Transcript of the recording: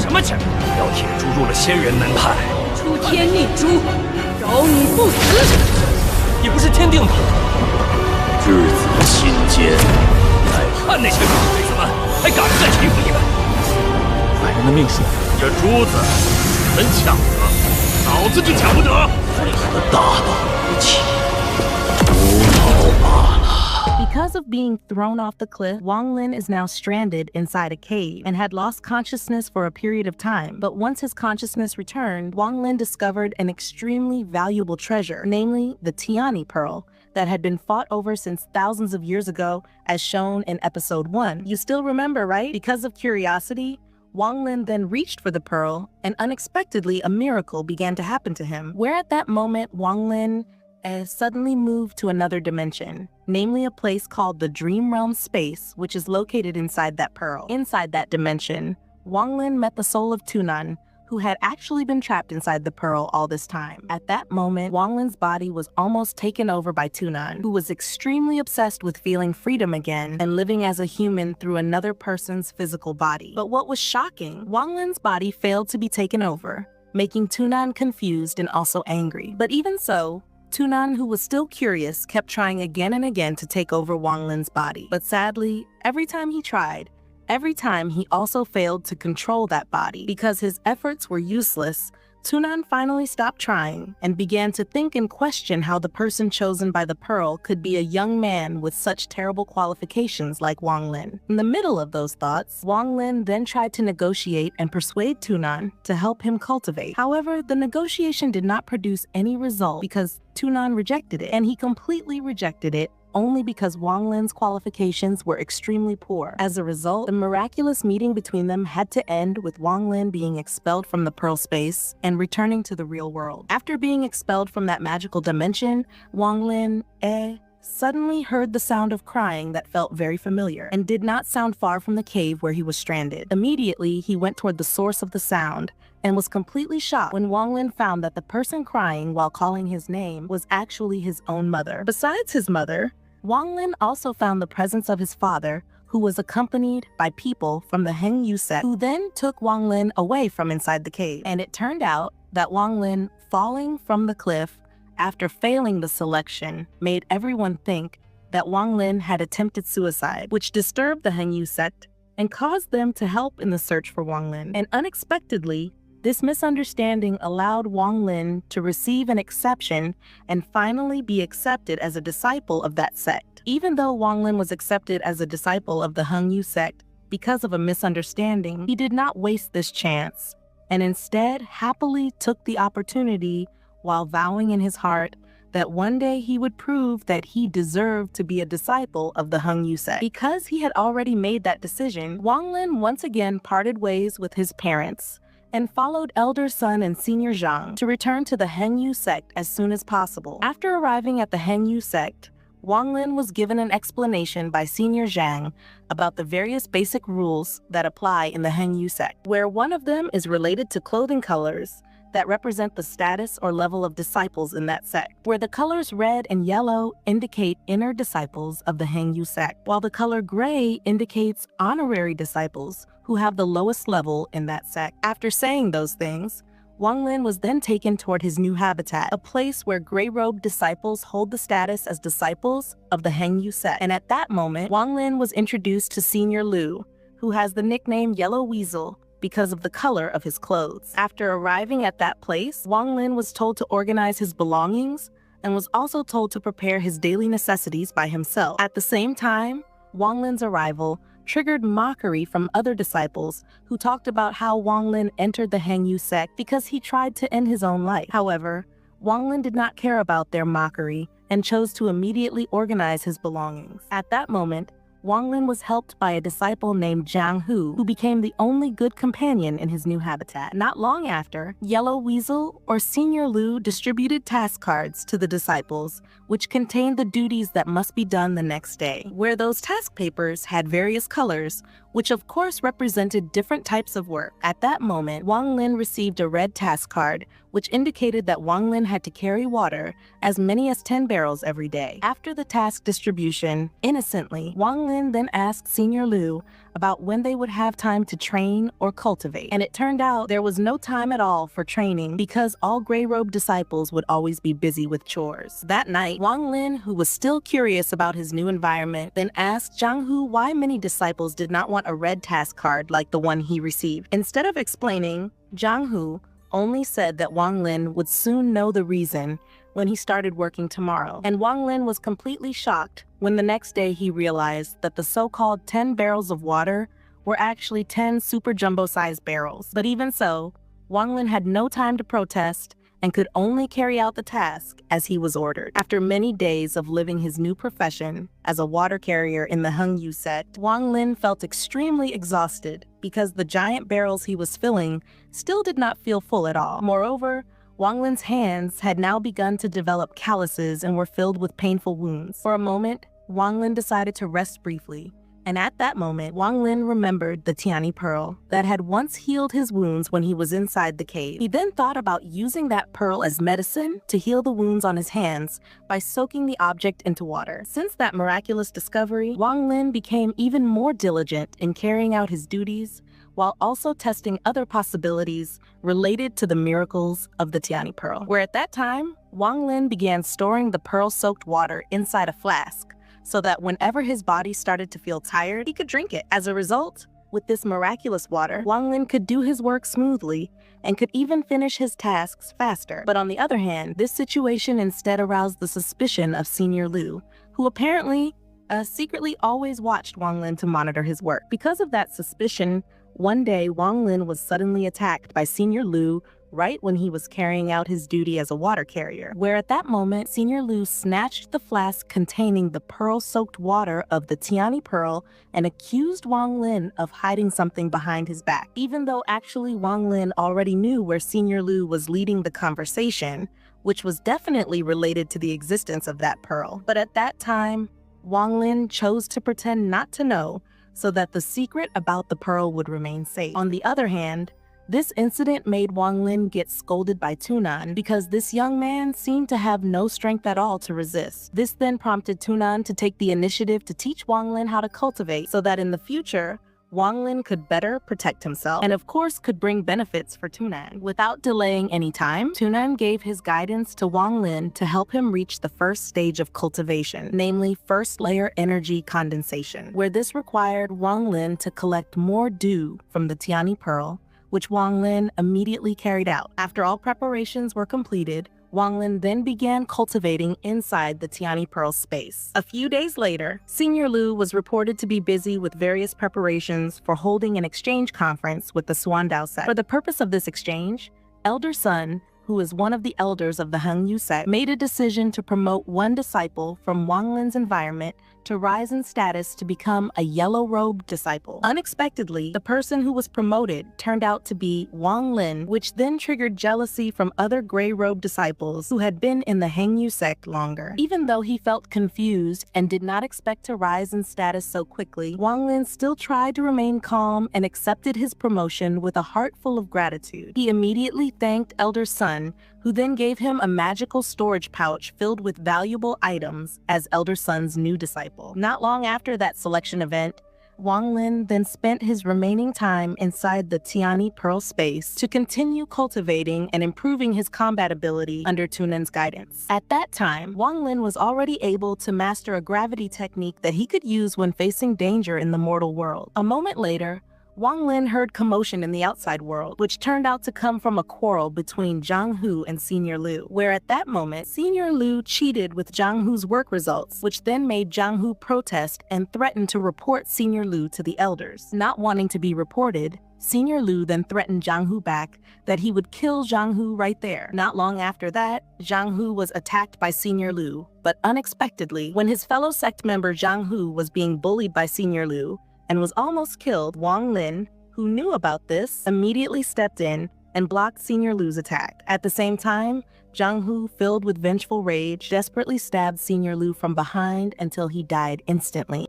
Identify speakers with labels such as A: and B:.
A: 什么劲？要铁猪入了仙人门派，
B: 出天逆诛，饶你不死！
A: 也不是天定的。
C: 质子心坚，
A: 看那些狗腿子们，还敢再欺负你们！
D: 矮人的命数，
A: 这珠子能抢得，老子就抢不得。
C: 为何大道无期，无脑罢了。
E: Because of being thrown off the cliff, Wang Lin is now stranded inside a cave and had lost consciousness for a period of time. But once his consciousness returned, Wang Lin discovered an extremely valuable treasure, namely the Xian Ni pearl that had been fought over since thousands of years ago, as shown in episode 1. You still remember, right? Because of curiosity, Wang Lin then reached for the pearl, and unexpectedly a miracle began to happen to him, where at that moment Wang Lin suddenly moved to another dimension, namely a place called the Dream Realm Space, which is located inside that pearl. Inside that dimension, Wang Lin met the soul of Tunan, who had actually been trapped inside the pearl all this time. At that moment, Wang Lin's body was almost taken over by Tunan, who was extremely obsessed with feeling freedom again and living as a human through another person's physical body. But what was shocking, Wang Lin's body failed to be taken over, making Tunan confused and also angry. But even so, Tunan, who was still curious, kept trying again and again to take over Wang Lin's body. But sadly, every time he tried, he also failed to control that body. Because his efforts were useless, Tunan finally stopped trying and began to think and question how the person chosen by the pearl could be a young man with such terrible qualifications like Wang Lin. In the middle of those thoughts, Wang Lin then tried to negotiate and persuade Tunan to help him cultivate. However, the negotiation did not produce any result because Tunan rejected it, and he completely rejected it only because Wang Lin's qualifications were extremely poor. As a result, the miraculous meeting between them had to end with Wang Lin being expelled from the Pearl space and returning to the real world. After being expelled from that magical dimension, Wang Lin suddenly heard the sound of crying that felt very familiar and did not sound far from the cave where he was stranded. Immediately, he went toward the source of the sound and was completely shocked when Wang Lin found that the person crying while calling his name was actually his own mother. Besides his mother, Wang Lin also found the presence of his father, who was accompanied by people from the Heng Yu sect, who then took Wang Lin away from inside the cave. And it turned out that Wang Lin falling from the cliff after failing the selection made everyone think that Wang Lin had attempted suicide, which disturbed the Heng Yu sect and caused them to help in the search for Wang Lin. And unexpectedly, this misunderstanding allowed Wang Lin to receive an exception and finally be accepted as a disciple of that sect. Even though Wang Lin was accepted as a disciple of the Heng Yu sect because of a misunderstanding, he did not waste this chance, and instead happily took the opportunity while vowing in his heart that one day he would prove that he deserved to be a disciple of the Heng Yu sect. Because he had already made that decision, Wang Lin once again parted ways with his parents and followed elder son and senior Zhang to return to the Heng Yu sect as soon as possible. After arriving at the Heng Yu sect, Wang Lin was given an explanation by senior Zhang about the various basic rules that apply in the Heng Yu sect, where one of them is related to clothing colors that represent the status or level of disciples in that sect, where the colors red and yellow indicate inner disciples of the Heng Yu sect, while the color gray indicates honorary disciples who have the lowest level in that sect. After saying those things, Wang Lin was then taken toward his new habitat, a place where gray-robed disciples hold the status as disciples of the Heng Yu sect. And at that moment, Wang Lin was introduced to Senior Lu, who has the nickname Yellow Weasel because of the color of his clothes. After arriving at that place, Wang Lin was told to organize his belongings and was also told to prepare his daily necessities by himself. At the same time, Wang Lin's arrival triggered mockery from other disciples who talked about how Wang Lin entered the Heng Yu sect because he tried to end his own life. However, Wang Lin did not care about their mockery and chose to immediately organize his belongings. At that moment, Wang Lin was helped by a disciple named Zhang Hu, who became the only good companion in his new habitat. Not long after, Yellow Weasel or Senior Lu distributed task cards to the disciples, which contained the duties that must be done the next day. Where those task papers had various colors, which of course represented different types of work. At that moment, Wang Lin received a red task card, which indicated that Wang Lin had to carry water as many as 10 barrels every day. After the task distribution, innocently, Wang Lin then asked Senior Lu about when they would have time to train or cultivate. And it turned out there was no time at all for training because all gray-robed disciples would always be busy with chores. That night, Wang Lin, who was still curious about his new environment, then asked Zhang Hu why many disciples did not want a red task card like the one he received. Instead of explaining, Zhang Hu only said that Wang Lin would soon know the reason when he started working tomorrow. And Wang Lin was completely shocked when the next day he realized that the so-called 10 barrels of water were actually 10 super jumbo-sized barrels. But even so, Wang Lin had no time to protest and could only carry out the task as he was ordered. After many days of living his new profession as a water carrier in the Hengyu sect, Wang Lin felt extremely exhausted because the giant barrels he was filling still did not feel full at all. Moreover, Wang Lin's hands had now begun to develop calluses and were filled with painful wounds. For a moment, Wang Lin decided to rest briefly. And at that moment, Wang Lin remembered the Xian Ni pearl that had once healed his wounds when he was inside the cave. He then thought about using that pearl as medicine to heal the wounds on his hands by soaking the object into water. Since that miraculous discovery, Wang Lin became even more diligent in carrying out his duties while also testing other possibilities related to the miracles of the Xian Ni pearl. Where at that time, Wang Lin began storing the pearl-soaked water inside a flask, so that whenever his body started to feel tired, he could drink it. As a result, with this miraculous water, Wang Lin could do his work smoothly and could even finish his tasks faster. But on the other hand, this situation instead aroused the suspicion of Senior Lu, who apparently secretly always watched Wang Lin to monitor his work. Because of that suspicion, one day Wang Lin was suddenly attacked by Senior Lu right when he was carrying out his duty as a water carrier, where at that moment, Senior Lu snatched the flask containing the pearl-soaked water of the Xian Ni pearl and accused Wang Lin of hiding something behind his back. Even though actually Wang Lin already knew where Senior Lu was leading the conversation, which was definitely related to the existence of that pearl. But at that time, Wang Lin chose to pretend not to know so that the secret about the pearl would remain safe. On the other hand, this incident made Wang Lin get scolded by Tunan because this young man seemed to have no strength at all to resist. This then prompted Tunan to take the initiative to teach Wang Lin how to cultivate so that in the future, Wang Lin could better protect himself and of course could bring benefits for Tunan. Without delaying any time, Tunan gave his guidance to Wang Lin to help him reach the first stage of cultivation, namely first layer energy condensation, where this required Wang Lin to collect more dew from the Xian Ni pearl, which Wang Lin immediately carried out. After all preparations were completed, Wang Lin then began cultivating inside the Xian Ni pearl space. A few days later, Senior Lu was reported to be busy with various preparations for holding an exchange conference with the Suandao sect. For the purpose of this exchange, Elder Sun, who is one of the elders of the Hengyu sect, made a decision to promote one disciple from Wang Lin's environment to rise in status to become a yellow-robed disciple. Unexpectedly, the person who was promoted turned out to be Wang Lin, which then triggered jealousy from other gray-robed disciples who had been in the Hengyu sect longer. Even though he felt confused and did not expect to rise in status so quickly, Wang Lin still tried to remain calm and accepted his promotion with a heart full of gratitude. He immediately thanked Elder Sun, who then gave him a magical storage pouch filled with valuable items as Elder Sun's new disciple. Not long after that selection event, Wang Lin then spent his remaining time inside the Xian Ni pearl space to continue cultivating and improving his combat ability under Tunan's guidance. At that time, Wang Lin was already able to master a gravity technique that he could use when facing danger in the mortal world. A moment later, Wang Lin heard commotion in the outside world, which turned out to come from a quarrel between Zhang Hu and Senior Lu, where at that moment, Senior Lu cheated with Zhang Hu's work results, which then made Zhang Hu protest and threaten to report Senior Lu to the elders. Not wanting to be reported, Senior Lu then threatened Zhang Hu back that he would kill Zhang Hu right there. Not long after that, Zhang Hu was attacked by Senior Lu, but unexpectedly, when his fellow sect member Zhang Hu was being bullied by Senior Lu, and was almost killed, Wang Lin, who knew about this, immediately stepped in and blocked Senior Lu's attack. At the same time, Zhang Hu, filled with vengeful rage, desperately stabbed Senior Lu from behind until he died instantly.